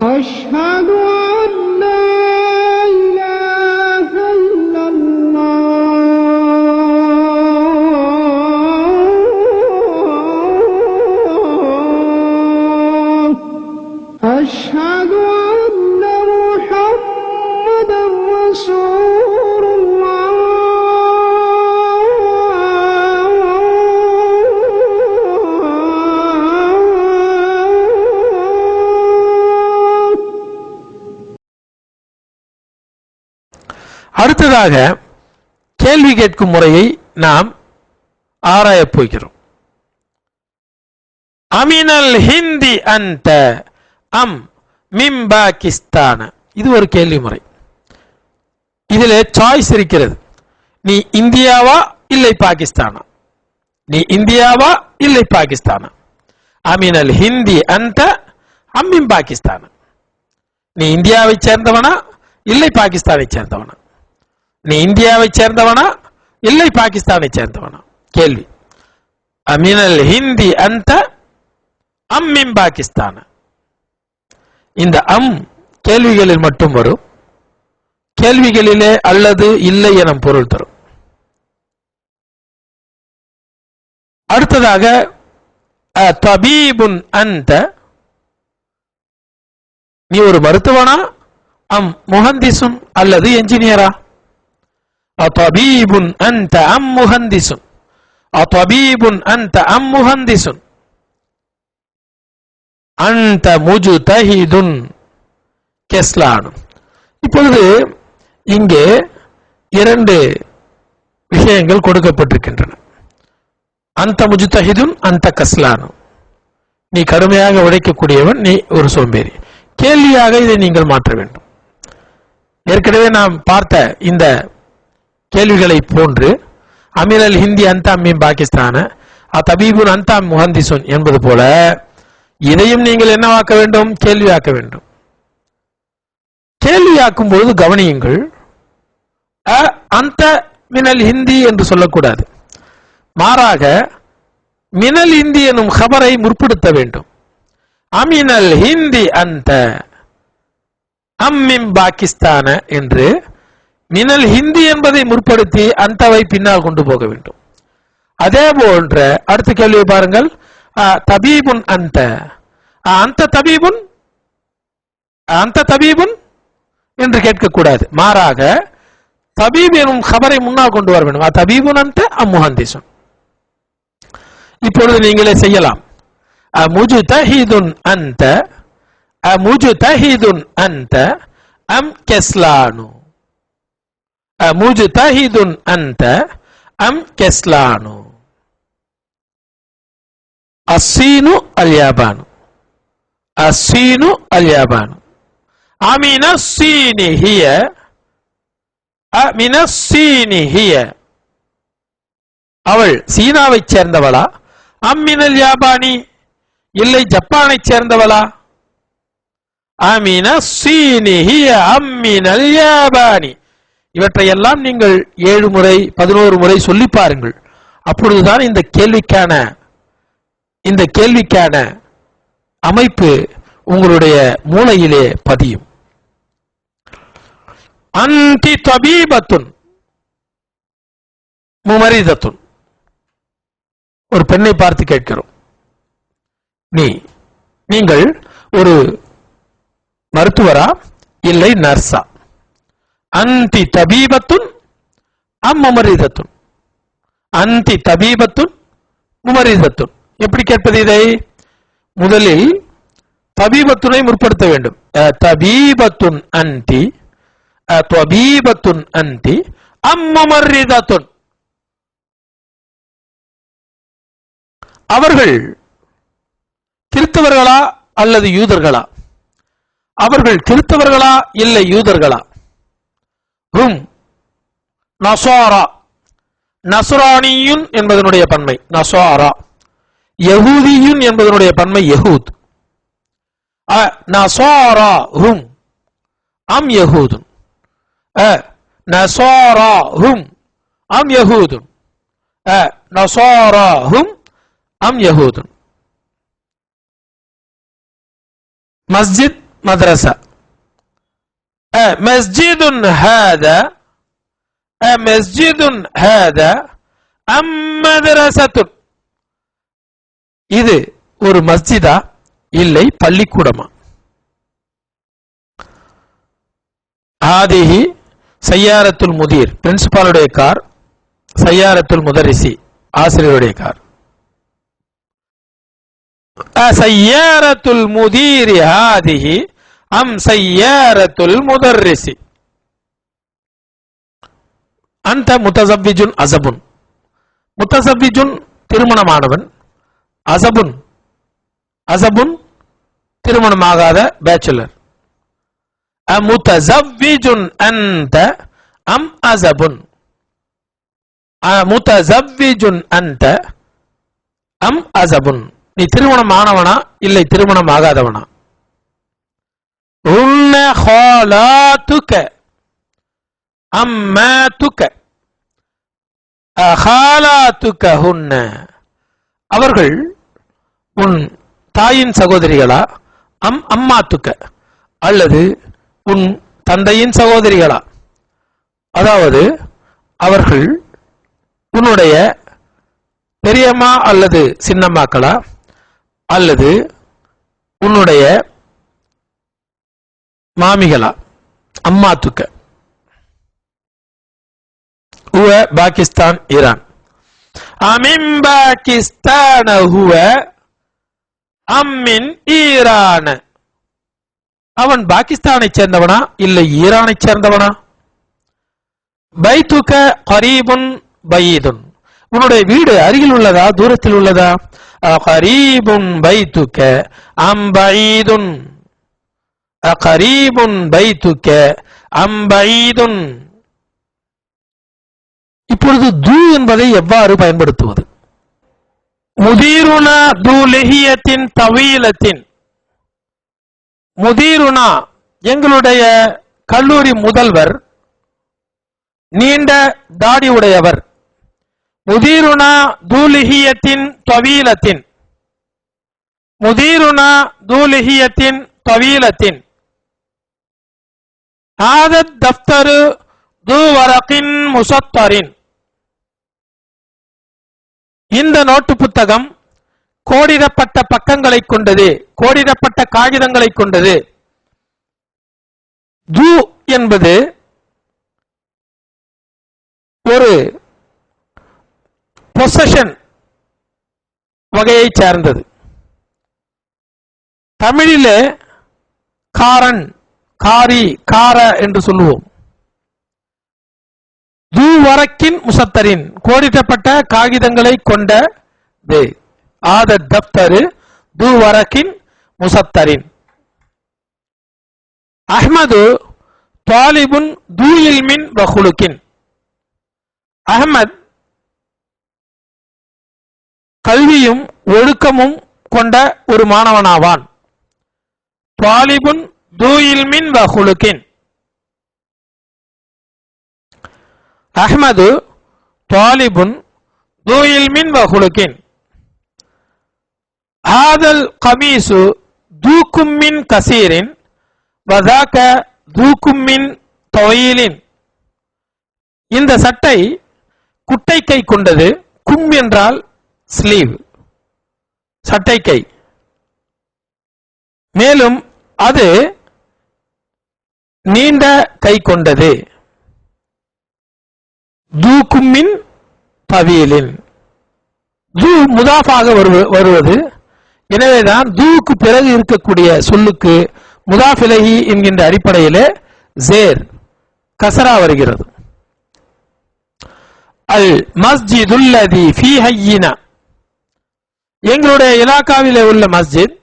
أشهد أن لا إله إلا الله أشهد أن محمدا رسول الله அடுத்ததாக கேள்வி கேட்கும் முறையை நாம் ஆராயப் போகிறோம். அமினல் ஹிந்தி அன்த அம் மிம் பாகிஸ்தான, இது ஒரு கேள்வி முறை. இதில் சாய்ஸ் இருக்கிறது. நீ இந்தியாவா இல்லை பாகிஸ்தானா, நீ இந்தியாவா இல்லை பாகிஸ்தானா. அமினல் ஹிந்தி அன்த அம் மிம் பாகிஸ்தான, நீ இந்தியாவை சேர்ந்தவனா இல்லை பாகிஸ்தானை சேர்ந்தவனா, நீ இந்தியாவை சேர்ந்தவனா இல்லை பாகிஸ்தானை சேர்ந்தவனா. கேள்வி அமினல் ஹிந்தி அந்த அம் மிம் பாகிஸ்தான. இந்த அம் கேள்விகளில் மட்டும் வரும், கேள்விகளிலே அல்லது இல்லை என பொருள் தரும். அடுத்ததாக தபீபுன் அந்த, நீ ஒரு மருத்துவனா அம் முஹந்திசுன் அல்லது என்ஜினியரா. அத்தபீபுன் அன்த அம் முஹந்திசுன், அத்தபீபுன் அன்த அம் முஹந்திசுன். அன்த முஜ்தஹிதுன் கஸ்லானு. இப்பொழுது இங்கே இரண்டு விஷயங்கள் கொடுக்கப்பட்டிருக்கின்றன. அந்த முஜ்தஹிதுன் அந்த கஸ்லானு, நீ கடுமையாக உழைக்கக்கூடியவன், நீ ஒரு சோம்பேறி. கேள்வியாக இதை நீங்கள் மாற்ற வேண்டும். ஏற்கனவே நாம் பார்த்த இந்த கேள்விகளை போன்று அமினல் ஹிந்தி அந்த அம்மிம் பாகிஸ்தான தபீபுன் அந்த முஹந்திசுன் என்பது போல இதையும் நீங்கள் என்னவாக்க வேண்டும், கேள்வியாக்க வேண்டும். கேள்வியாக்கும் பொழுது கவனியுங்கள், அந்த மினல் ஹிந்தி என்று சொல்லக்கூடாது. மாறாக மினல் ஹிந்தி எனும் ஹபரை முற்படுத்த வேண்டும். அமினல் ஹிந்தி அந்த அம்மிம் பாகிஸ்தான என்று மினல் ஹிந்தி என்பதை முற்படுத்தி அந்தவை பின்னால் கொண்டு போக வேண்டும். அதே போன்ற அடுத்த கேள்வியை பாருங்கள். தபீபுன் அந்த, அந்த தபீபுன், அந்த தபீபுன் என்று கேட்கக்கூடாது. மாறாக தபீப் எனும் ஹபரை முன்னால் கொண்டு வர வேண்டும். தபீபுன் அந்த அம் முஹந்திசுன். இப்பொழுது நீங்களே செய்யலாம். முஜ்தஹிதுன் அந்த, முஜ்தஹிதுன் அந்த அம் கஸ்லானு, முஜ்தஹிதுன் அந்த அம் கஸ்லானு. அஸ்ஸீனு அல் யாபானு, அஸ்ஸீனு அல் யாபானு. அமின ஸீனி ஹிய, அமின ஸீனி ஹிய, அவள் சீனாவை சேர்ந்தவளா அம்மினல் யாபானி, இல்லை ஜப்பானை சேர்ந்தவளா. அமின ஸீனி ஹிய அம்மினல் யாபானி. இவற்றையெல்லாம் நீங்கள் 7 முறை 11 முறை சொல்லி பாருங்கள். அப்பொழுதுதான் இந்த கேள்விக்கான அமைப்பு உங்களுடைய மூளையிலே பதியும். அன்தி தபீபத்துன் முமரிதத்துன், ஒரு பெண்ணை பார்த்து கேட்கிறோம், நீங்கள் ஒரு மருத்துவரா இல்லை நர்ஸா. அன்தி தபீபத்துன் அம் முமரிதத்துன், அன்தி தபீபத்துன் முமரிதத்துன். எப்படி கேட்பது இதை? முதலில் தபீபத்துனை முற்படுத்த வேண்டும். தபீபத்துன் அன்தி, தபீபத்துன் அன்தி அம் முமரிதத்துன். அவர்கள் கிறிஸ்தவர்களா அல்லது யூதர்களா? அவர்கள் கிறிஸ்தவர்களா இல்லை யூதர்களா? ஹும் நஸாரா, நஸ்ரானியுன் என்பதனுடைய பன்மை நஸாரா, யஹூதியுன் என்பதனுடைய பன்மை யஹூத். நஸாரா ஹும் அம் யஹூதுன், நஸாரா ஹும் அம் யஹூதுன், நஸாரா ஹும் அம் யஹூதுன். மஸ்ஜித் மதரசா. மஸ்ஜிதுன் ஹாதா மஸ்ஜிதுன் ஹாதா அம் மதரசத்துன். இது ஒரு மஸ்ஜிதா இல்லை பள்ளிக்கூடமா? ஆதிஹி சையாரத்துல் முதீர் பிரின்சிபாலுடைய கார், சையாரத்துல் முதரிசி ஆசிரியருடைய கார். சையாரத்துல் முதீரி ஆதிஹி அம் சையாரத்துல் முதரிசி. அந்த முத்தஸவ்விஜுன் அஸபுன். முத்தஸவ்விஜுன் திருமணமானவன், அஸபுன் அஸபுன் திருமணமாகாத பேச்சுலர். முத்தஸவ்விஜுன் அன்த அம் அஸபுன். முத்தஸவ்விஜுன் அன்த அம் அஸபுன். நீ திருமணமானவனா இல்லை திருமணம் ஆகாதவனா? ஹுன்ன ஹாலாத்துக அம்மாத்துக ஹாலாத்துக ஹுன்ன. அவர்கள் உன் தாயின் சகோதரிகளா? அம் அம்மாத்துக்க அல்லது உன் தந்தையின் சகோதரிகளா? அதாவது அவர்கள் உன்னுடைய பெரியம்மா அல்லது சின்னம்மாக்களா அல்லது உன்னுடைய மாமிகளா? அம்மாத்துக்க. ஹுவ பாகிஸ்தான் ஈரான். அமின் பாகிஸ்தான ஹுவ அம்மின் ஈரான. அவன் பாகிஸ்தானை சேர்ந்தவனா இல்லை ஈரானை சேர்ந்தவனா? பைத்துக கரீபுன் பயீதுன். உன்னுடைய வீடு அருகில் உள்ளதா தூரத்தில் உள்ளதா? கரீபுன் பைத்துக அம் பயீதுன். கரீபுன் பைத்துக அம் பயீதுன். இப்பொழுது து என்பதை எவ்வாறு பயன்படுத்துவது? முதீருனா து லஹியத்தின் தவீலத்தின். முதீருனா எங்களுடைய கல்லூரி முதல்வர் நீண்ட தாடி உடையவர். முதீருனா து லஹியத்தின் தவீலத்தின். முதீருனா து லஹியத்தின் தவீலத்தின். ஹாதத் தஃப்தரு து வரகின் முஸத்தரின். இந்த நோட்டு புத்தகம் கோடிடப்பட்ட பக்கங்களை கொண்டது, கோடிடப்பட்ட காகிதங்களை கொண்டது. து என்பது ஒரு பொசஷன் வகையை சார்ந்தது. தமிழிலே காரன், காரி, கார என்று சொல்லுவோம். து வரக்கின் முசத்தரின் கோடிடப்பட்ட காகிதங்களை கொண்டது. ஆதத் தஃப்தரு து வரக்கின் முசத்தரின். அஹ்மது தாலிபுன் து இல்மின் வ குலுக்கின். அஹ்மத் கல்வியும் ஒழுக்கமும் கொண்ட ஒரு மாணவனாவான். தாலிபுன் து இல்மின் வ குலுக்கின். அஹ்மது தாலிபுன் து இல்மின் வ குலுக்கின். ஹாதல் கமீசு தூக்கும் மின் கசீரின் வதாக்க தூக்கும் மின் தவீலின். இந்த சட்டை குட்டை கை கொண்டது. கும் என்றால் ஸ்லீவ், சட்டை கை. மேலும் அது நீண்ட கை கொண்டது. தூக்கும் மின் தவீலின். து முதாஃபாக வருவது. எனவேதான் தூக்கு பிறகு இருக்கக்கூடிய சொல்லுக்கு முதாஃப் இலைஹி என்கின்ற அடிப்படையிலே ஜேர் கசரா வருகிறது. அல் மஸ்ஜிதுல்லதி ஃபீ ஹய்யினா. எங்களுடைய இலாகாவிலே உள்ள மஸ்ஜித்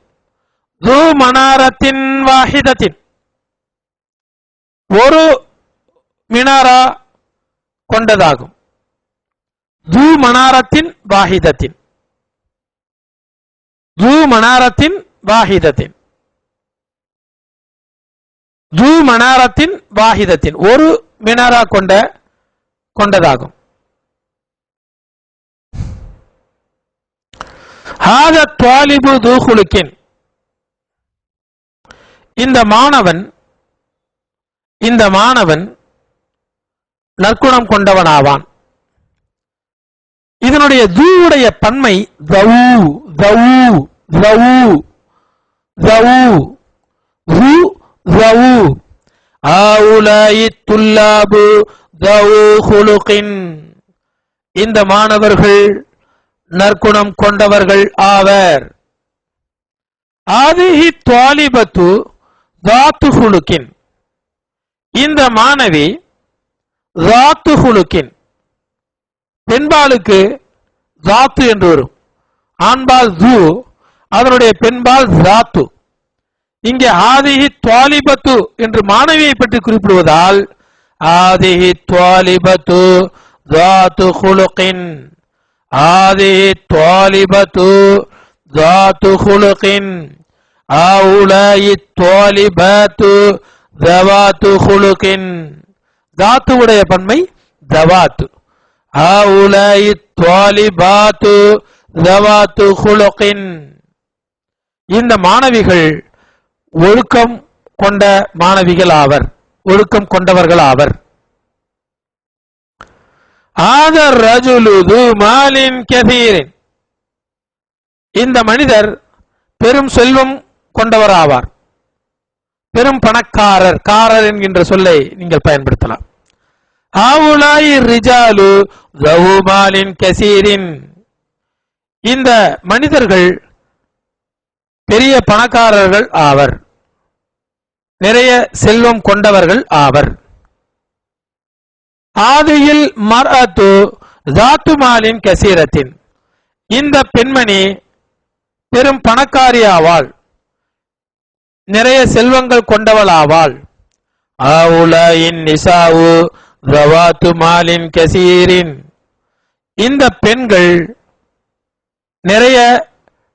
து மனாரத்தின் வாஹிதத்தின். ஒரு மினாரா கொண்டதாகும். து மனாரத்தின் வாஹிதத்தின். து மனாரத்தின் வாஹிதத்தின். து மனாரத்தின் வாஹிதத்தின் ஒரு மினாரா கொண்டதாகும். ஹாதா தாலிபு து குலுக்கின். இந்த மாணவன் நற்குணம் கொண்டவனாவான். இதனுடைய தூவுடைய பன்மை தவு தவு தவு தவு து தவு ஆஉலாயி துல்லாபு தவு ஹுலுகின். இந்த மாணவர்கள் நற்குணம் கொண்டவர்கள் ஆவர். ஆதிஹி த்வாலிபத்து தாத்து ஹுலுகின். இந்த மாணவி தாத்து ஹுலுகின், பெண்பாலுக்கு தாத்து என்று வரும், ஆண்பால் து, அதனுடைய பெண்பால் தாத்து. இங்கே ஆதிஹி த்வாலிபத்து என்று மாணவியை பற்றி குறிப்பிடுவதால் ஆதிஹி த்வாலிபத்து தாத்து ஹுலுகின், ஆதிஹி த்வாலிபத்து தாத்து ஹுலுகின், ஆஉலாயி த்வாலிபாத்து தவாத்து ஹுலுகின். தாத்துவுடைய பன்மை தவாத்து. ஆஉலாயி த்வாலிபாத்து தவாத்து ஹுலுகின். இந்த மாணவிகள் ஒழுக்கம் கொண்ட மாணவிகள் ஆவர், ஒழுக்கம் கொண்டவர்கள் ஆவர். ஆதர் ரஜுலு து மாலின் கதீரின். இந்த மனிதர் பெரும் செல்வம் கொண்டவர் ஆவார், பெரும் பணக்காரர். காரர் என்கின்ற சொல்லை நீங்கள் பயன்படுத்தலாம். ஆவுலாய் ரிஜாலு தவு மாலின் கசீரின். இந்த மனிதர்கள் பெரிய பணக்காரர்கள் ஆவர், நிறைய செல்வம் கொண்டவர்கள் ஆவர். ஆதியில் மர்அத்து தாத்து மாலின் கசீரத்தின். இந்த பெண்மணி பெரும் பணக்காரி ஆவாள், நிறைய செல்வங்கள் கொண்டவள் ஆவாள். ஆவுலாயின் நிசாவு தவாத்து மாலின் கசீரின். இந்த பெண்கள் நிறைய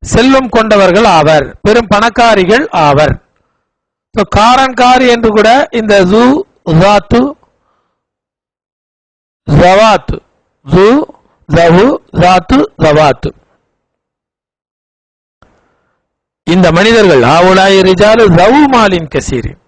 செல்வம் கொண்டவர்கள் ஆவர், பெரும் பணக்காரிகள் ஆவர். காரன்காரி என்று கூட இந்த ஜூ ஜாத்து ஜவாத்து ஜூ ஜவு ஜாத்து ஜவாத்து. இந்த மனிதர்கள் ஆவுலாய் ரிஜாலு ஜவு மாலின் கசீரின்.